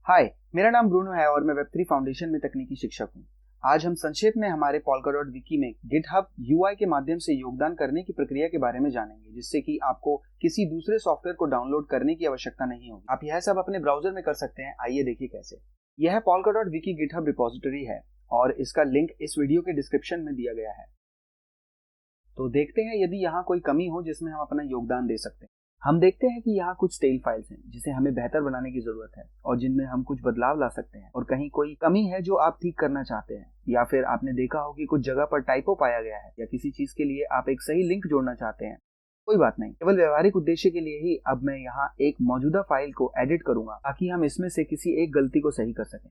हाय, मेरा नाम ब्रूनो है और मैं वेब3 फाउंडेशन में तकनीकी शिक्षक हूँ। आज हम संक्षेप में हमारे polka.wiki में गिटहब यूआई के माध्यम से योगदान करने की प्रक्रिया के बारे में जानेंगे, जिससे कि आपको किसी दूसरे सॉफ्टवेयर को डाउनलोड करने की आवश्यकता नहीं होगी। आप यह सब अपने ब्राउजर में कर सकते हैं। आइए देखिए कैसे। यह polka.wiki गिटहब रिपोजिटरी है और इसका लिंक इस वीडियो के डिस्क्रिप्शन में दिया गया है। तो देखते हैं यदि यहाँ कोई कमी हो जिसमें हम अपना योगदान दे सकते हैं। हम देखते हैं कि यहाँ कुछ टेल फाइल्स हैं जिसे हमें बेहतर बनाने की जरूरत है और जिनमें हम कुछ बदलाव ला सकते हैं, और कहीं कोई कमी है जो आप ठीक करना चाहते हैं, या फिर आपने देखा हो कि कुछ जगह पर टाइपो पाया गया है या किसी चीज के लिए आप एक सही लिंक जोड़ना चाहते हैं। कोई बात नहीं, केवल व्यवहारिक उद्देश्य के लिए ही अब मैं यहाँ एक मौजूदा फाइल को एडिट करूंगा ताकि हम इसमें से किसी एक गलती को सही कर सकें।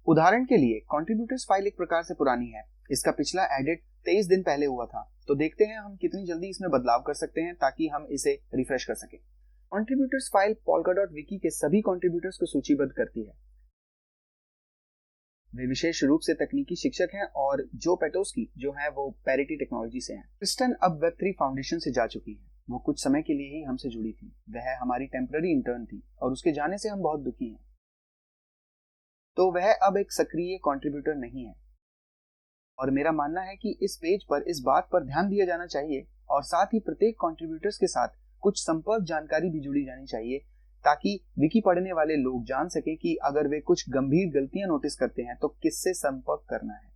उदाहरण के लिए कंट्रीब्यूटर्स फाइल एक प्रकार से पुरानी है। इसका पिछला एडिट 23 दिन पहले हुआ था। तो देखते हैं हम कितनी जल्दी इसमें बदलाव कर सकते हैं ताकि हम इसे रिफ्रेश कर सकें। कंट्रीब्यूटर्स फाइल polka.wiki के सभी कंट्रीब्यूटर्स को सूचीबद्ध करती है। वे विशेष रूप से तकनीकी शिक्षक हैं और जो पेटोस्की जो है वो पैरिटी टेक्नोलॉजी से हैं। क्रिस्टन अब वेब3 फाउंडेशन से जा चुकी है। वो कुछ समय के लिए ही हमसे जुड़ी थी। वह हमारी टेम्पररी इंटर्न थी और उसके जाने से हम बहुत दुखी हैं। तो वह अब एक सक्रिय कंट्रीब्यूटर नहीं है और मेरा मानना है कि इस पेज पर इस बात पर ध्यान दिया जाना चाहिए और साथ ही प्रत्येक कंट्रीब्यूटर्स के साथ कुछ संपर्क जानकारी भी जुड़ी जानी चाहिए ताकि विकी पढ़ने वाले लोग जान सकें कि अगर वे कुछ गंभीर गलतियां नोटिस करते हैं तो किससे संपर्क करना है,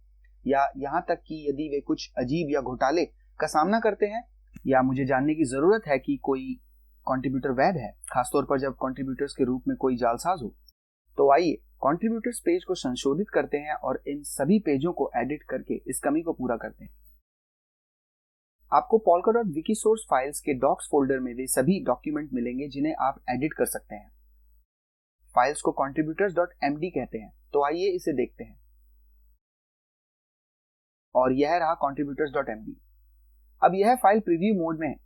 या यहाँ तक कि यदि वे कुछ अजीब या घोटाले का सामना करते हैं या मुझे जानने की जरूरत है कि कोई कंट्रीब्यूटर वैध है, खासतौर पर जब कंट्रीब्यूटर्स के रूप में कोई जालसाज हो। तो आइए कंट्रीब्यूटर्स पेज को संशोधित करते हैं और इन सभी पेजों को एडिट करके इस कमी को पूरा करते हैं। आपको polka.wiki सोर्स फाइल्स के डॉक्स फोल्डर में वे सभी डॉक्यूमेंट मिलेंगे जिन्हें आप एडिट कर सकते हैं। फाइल्स को contributors.md कहते हैं। तो आइए इसे देखते हैं। और यह रहा contributors.md। अब यह फाइल प्रीव्यू मोड में है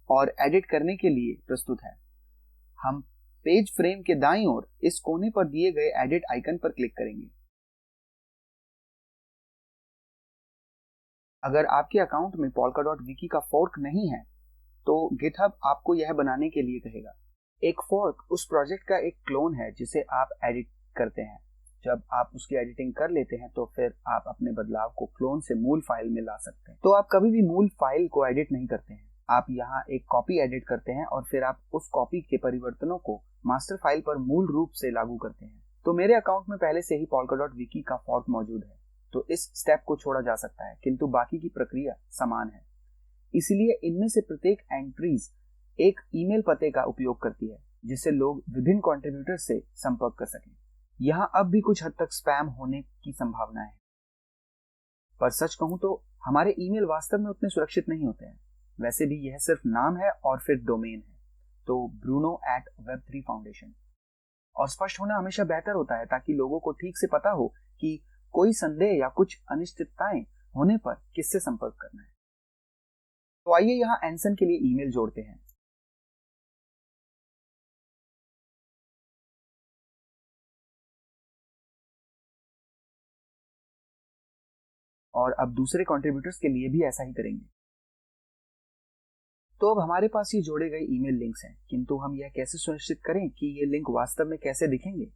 और एडिट करने के लिए प्रस्तुत है। हम पेज फ्रेम के दाईं ओर इस कोने पर दिए गए एडिट आइकन पर क्लिक करेंगे। अगर आपके अकाउंट में polka.wiki का फोर्क नहीं है तो गिटहब आपको यह बनाने के लिए कहेगा। एक फोर्क उस प्रोजेक्ट का एक क्लोन है जिसे आप एडिट करते हैं। जब आप उसकी एडिटिंग कर लेते हैं तो फिर आप अपने बदलाव को क्लोन से मूल फाइल में ला सकते हैं। तो आप कभी भी मूल फाइल को एडिट नहीं करते हैं, आप यहाँ एक कॉपी एडिट करते हैं और फिर आप उस कॉपी के परिवर्तनों को मास्टर फाइल पर मूल रूप से लागू करते हैं। तो मेरे अकाउंट में पहले से ही polka.wiki का फोर्क मौजूद है, तो इस स्टेप को छोड़ा जा सकता है, किंतु बाकी की प्रक्रिया समान है। इसलिए इनमें से प्रत्येक एंट्रीज एक ईमेल पते का उपयोग करती है जिससे लोग विभिन्न कंट्रीब्यूटर से संपर्क कर सकें। यहाँ अब भी कुछ हद तक स्पैम होने की संभावना है, पर सच कहूं तो हमारे ईमेल वास्तव में उतने सुरक्षित नहीं होते हैं। वैसे भी यह सिर्फ नाम है और फिर डोमेन है, तो bruno@web3 फाउंडेशन। और स्पष्ट होना हमेशा बेहतर होता है ताकि लोगों को ठीक से पता हो कि कोई संदेह या कुछ अनिश्चितताएं होने पर किससे संपर्क करना है। तो आइए यहाँ एंसन के लिए ईमेल जोड़ते हैं। और अब दूसरे कंट्रीब्यूटर्स के लिए भी ऐसा ही करेंगे। तो अब हमारे पास ये जोड़े गए ईमेल लिंक्स हैं, किंतु हम यह कैसे सुनिश्चित करें कि ये लिंक वास्तव में कैसे दिखेंगे?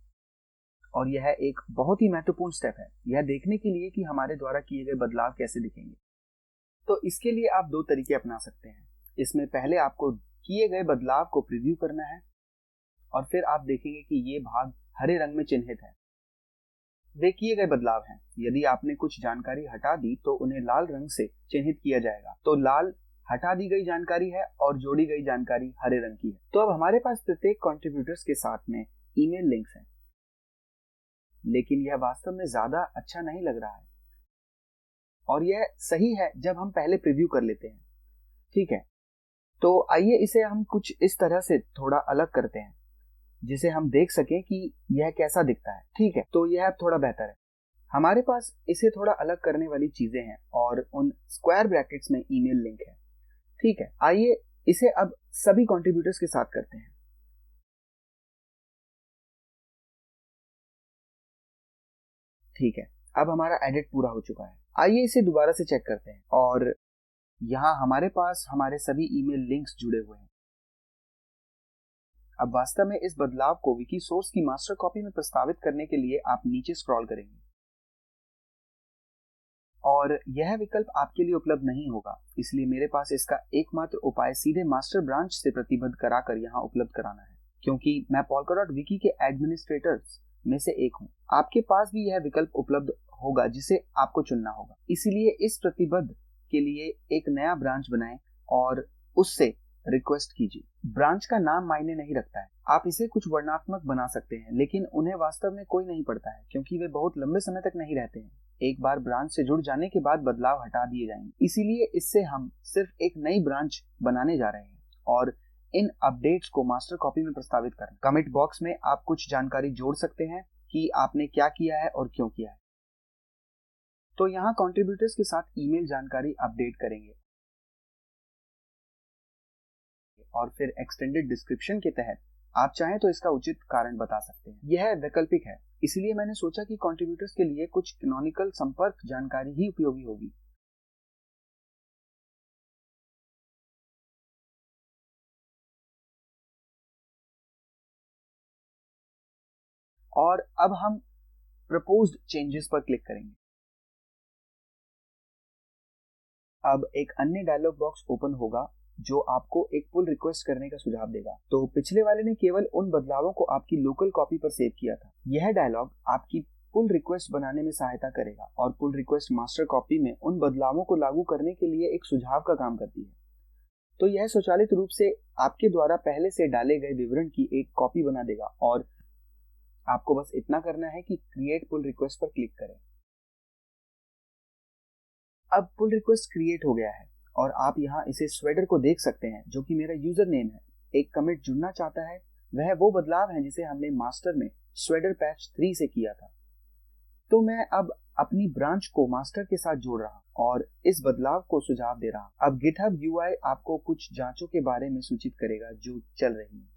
और यह एक बहुत ही महत्वपूर्ण स्टेप है, यह देखने के लिए कि हमारे द्वारा किए गए बदलाव कैसे दिखेंगे। तो इसके लिए आप दो तरीके अपना सकते हैं। इसमें पहले आपको किए गए बदलाव को प्रीव्यू करना है और फिर आप देखेंगे कि ये भाग हरे रंग में चिन्हित है। वे किए गए बदलाव हैं। यदि आपने कुछ जानकारी हटा दी तो उन्हें लाल रंग से चिन्हित किया जाएगा। तो लाल हटा दी गई जानकारी है और जोड़ी गई जानकारी हरे रंग की है। तो अब हमारे पास प्रत्येक कंट्रीब्यूटर्स के साथ में ईमेल लिंक्स हैं, लेकिन यह वास्तव में ज्यादा अच्छा नहीं लग रहा है और यह सही है जब हम पहले प्रीव्यू कर लेते हैं। ठीक है, तो आइए इसे हम कुछ इस तरह से थोड़ा अलग करते हैं जिसे हम देख सकें कि यह कैसा दिखता है। ठीक है, तो यह अब थोड़ा बेहतर है। हमारे पास इसे थोड़ा अलग करने वाली चीजें हैं और उन स्क्वायर ब्रैकेट्स में ईमेल लिंक है। ठीक है, आइए इसे अब सभी कंट्रीब्यूटर्स के साथ करते हैं। ठीक है, अब हमारा एडिट पूरा हो चुका है। आइए इसे दोबारा से चेक करते हैं और यहाँ हमारे पास हमारे सभी ईमेल लिंक्स जुड़े हुए हैं। अब वास्तव में इस बदलाव को विकी सोर्स की मास्टर कॉपी में प्रस्तावित करने के लिए आप नीचे स्क्रॉल करेंगे और यह विकल्प आपके लिए उपलब्ध नहीं होगा, इसलिए मेरे पास इसका एकमात्र उपाय सीधे मास्टर ब्रांच से प्रतिबद्ध कराकर यहाँ उपलब्ध कराना है, क्योंकि मैं polkadot-wiki के एडमिनिस्ट्रेटर्स में से एक हूँ। आपके पास भी यह विकल्प उपलब्ध होगा जिसे आपको चुनना होगा। इसलिए इस प्रतिबद्ध के लिए एक नया ब्रांच बनाएं और उससे रिक्वेस्ट कीजिए। ब्रांच का नाम मायने नहीं रखता है, आप इसे कुछ वर्णनात्मक बना सकते हैं, लेकिन उन्हें वास्तव में कोई नहीं पढ़ता है क्योंकि वे बहुत लंबे समय तक नहीं रहते हैं। एक बार ब्रांच से जुड़ जाने के बाद बदलाव हटा दिए जाएंगे, इसीलिए इससे हम सिर्फ एक नई ब्रांच बनाने जा रहे हैं और इन अपडेट्स को मास्टर कॉपी में प्रस्तावित करना। कमेंट बॉक्स में आप कुछ जानकारी जोड़ सकते हैं कि आपने क्या किया है और क्यों किया है। तो यहाँ कंट्रीब्यूटर्स के साथ ईमेल जानकारी अपडेट करेंगे और फिर एक्सटेंडेड डिस्क्रिप्शन के तहत आप चाहें तो इसका उचित कारण बता सकते हैं। यह वैकल्पिक है, इसलिए मैंने सोचा कि कंट्रीब्यूटर्स के लिए कुछ कैनोनिकल संपर्क जानकारी ही उपयोगी होगी। और अब हम प्रपोज्ड चेंजेस पर क्लिक करेंगे। अब एक अन्य डायलॉग बॉक्स ओपन होगा जो आपको एक पुल रिक्वेस्ट करने का सुझाव देगा। तो पिछले वाले ने केवल उन बदलावों को आपकी लोकल कॉपी पर सेव किया था। यह डायलॉग आपकी पुल रिक्वेस्ट बनाने में सहायता करेगा और पुल रिक्वेस्ट मास्टर कॉपी में उन बदलावों को लागू करने के लिए एक सुझाव का काम करती है। तो यह स्वचालित रूप से आपके द्वारा पहले से डाले गए विवरण की एक कॉपी बना देगा और आपको बस इतना करना है कि क्रिएट पुल रिक्वेस्ट पर क्लिक करें। अब पुल रिक्वेस्ट क्रिएट हो गया है और आप यहाँ इसे स्वेडर को देख सकते हैं जो कि मेरा यूजर नेम है। एक कमिट जुड़ना चाहता है, वह वो बदलाव है जिसे हमने मास्टर में स्वेडर पैच 3 से किया था। तो मैं अब अपनी ब्रांच को मास्टर के साथ जोड़ रहा हूं और इस बदलाव को सुझाव दे रहा हूं। अब GitHub UI आपको कुछ जांचों के बारे में सूचित करेगा जो चल रही हैं।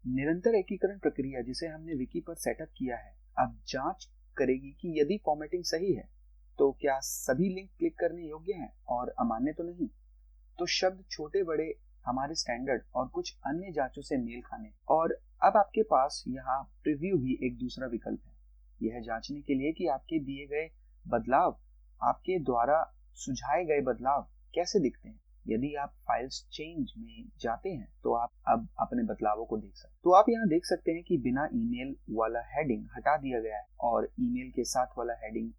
निरंतर एकीकरण प्रक्रिया जिसे हमने विकी पर सेटअप किया है अब जांच करेगी कि यदि फॉर्मेटिंग सही है तो क्या सभी लिंक क्लिक करने योग्य हैं और अमान्य तो नहीं। तो शब्द छोटे बड़े हमारे स्टैंडर्ड और कुछ अन्य जांचों से मेल खाने। और अब आपके पास यहाँ प्रीव्यू भी एक दूसरा विकल्प है, यह जांचने के लिए कि आपके दिए गए बदलाव, आपके द्वारा सुझाए गए बदलाव कैसे दिखते हैं। यदि आप फाइल्स चेंज में जाते हैं तो आप अब अपने बदलावों को देख सकते हैं। तो आप यहाँ देख सकते हैं कि बिना ईमेल वाला हेडिंग हटा दिया गया है और ईमेल के साथ वाला हेडिंग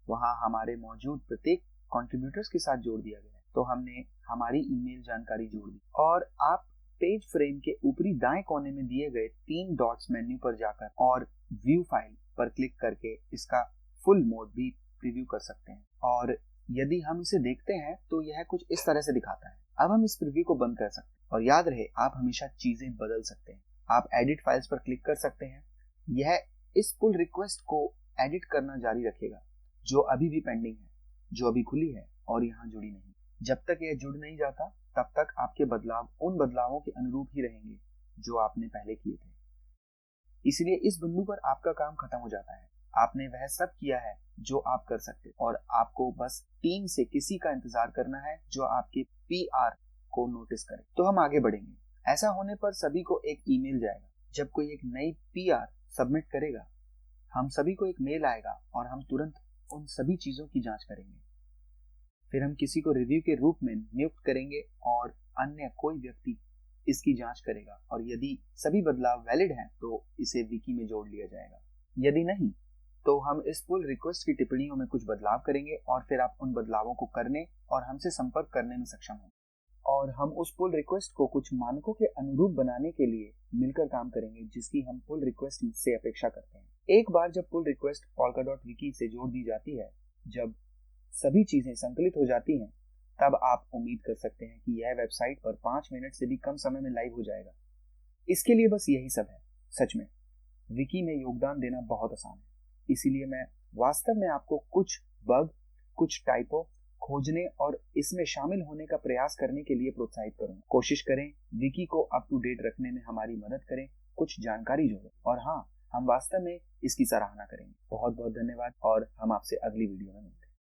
वहां हमारे मौजूद प्रत्येक कंट्रीब्यूटर्स के साथ जोड़ दिया गया है। तो हमने हमारी ईमेल जानकारी जोड़ दी और आप पेज फ्रेम के ऊपरी दाएं कोने में दिए गए 3 डॉट्स मेन्यू पर जाकर और व्यू फाइल पर क्लिक करके इसका फुल मोड भी प्रीव्यू कर सकते हैं। और यदि हम इसे देखते हैं तो यह कुछ इस तरह से दिखाता है। अब हम इस प्रीव्यू को बंद कर सकते हैं और याद रहे आप हमेशा चीजें बदल सकते हैं। आप एडिट फाइल्स पर क्लिक कर सकते हैं, यह इस पुल रिक्वेस्ट को एडिट करना जारी रखेगा जो अभी भी पेंडिंग है, जो अभी खुली है और यहाँ जुड़ी नहीं। जब तक यह जुड़ नहीं जाता तब तक आपके बदलाव उन बदलावों के अनुरूप ही रहेंगे जो आपने पहले किए थे। इसलिए इस बिंदु पर आपका काम खत्म हो जाता है। आपने वह सब किया है जो आप कर सकते और आपको बस टीम से किसी का इंतजार करना है जो आपके PR को नोटिस करे। तो हम आगे बढ़ेंगे। ऐसा होने पर सभी को एक ईमेल जाएगा। जब कोई एक नई PR सबमिट करेगा हम सभी को एक मेल आएगा और हम तुरंत उन सभी चीजों की जांच करेंगे। फिर हम किसी को रिव्यू के रूप में नियुक्त करेंगे और अन्य कोई व्यक्ति इसकी जांच करेगा और यदि सभी बदलाव वैलिड हैं तो इसे विकी में जोड़ लिया जाएगा। यदि नहीं तो हम इस पुल रिक्वेस्ट की टिप्पणियों में कुछ बदलाव करेंगे और फिर आप उन बदलावों को करने और हमसे संपर्क करने में सक्षम होंगे और हम उस पुल रिक्वेस्ट को कुछ मानकों के अनुरूप बनाने के लिए मिलकर काम करेंगे जिसकी हम पुल रिक्वेस्ट से अपेक्षा करते हैं। एक बार जब पुल रिक्वेस्ट polkadot-wiki से जोड़ दी जाती है, जब सभी चीजें संकलित हो जाती हैं, तब आप उम्मीद कर सकते हैं कि यह वेबसाइट पर 5 मिनट से भी कम समय में लाइव हो जाएगा। इसके लिए बस यही सब है। सच में विकी में योगदान देना बहुत आसान है, इसीलिए मैं वास्तव में आपको कुछ बग, कुछ टाइपो खोजने और इसमें शामिल होने का प्रयास करने के लिए प्रोत्साहित करूंगा। कोशिश करें विकी को अप टू डेट रखने में हमारी मदद करें, कुछ जानकारी जोड़ें और हाँ, हम वास्तव में इसकी सराहना करेंगे। बहुत बहुत धन्यवाद और हम आपसे अगली वीडियो में मिलते हैं।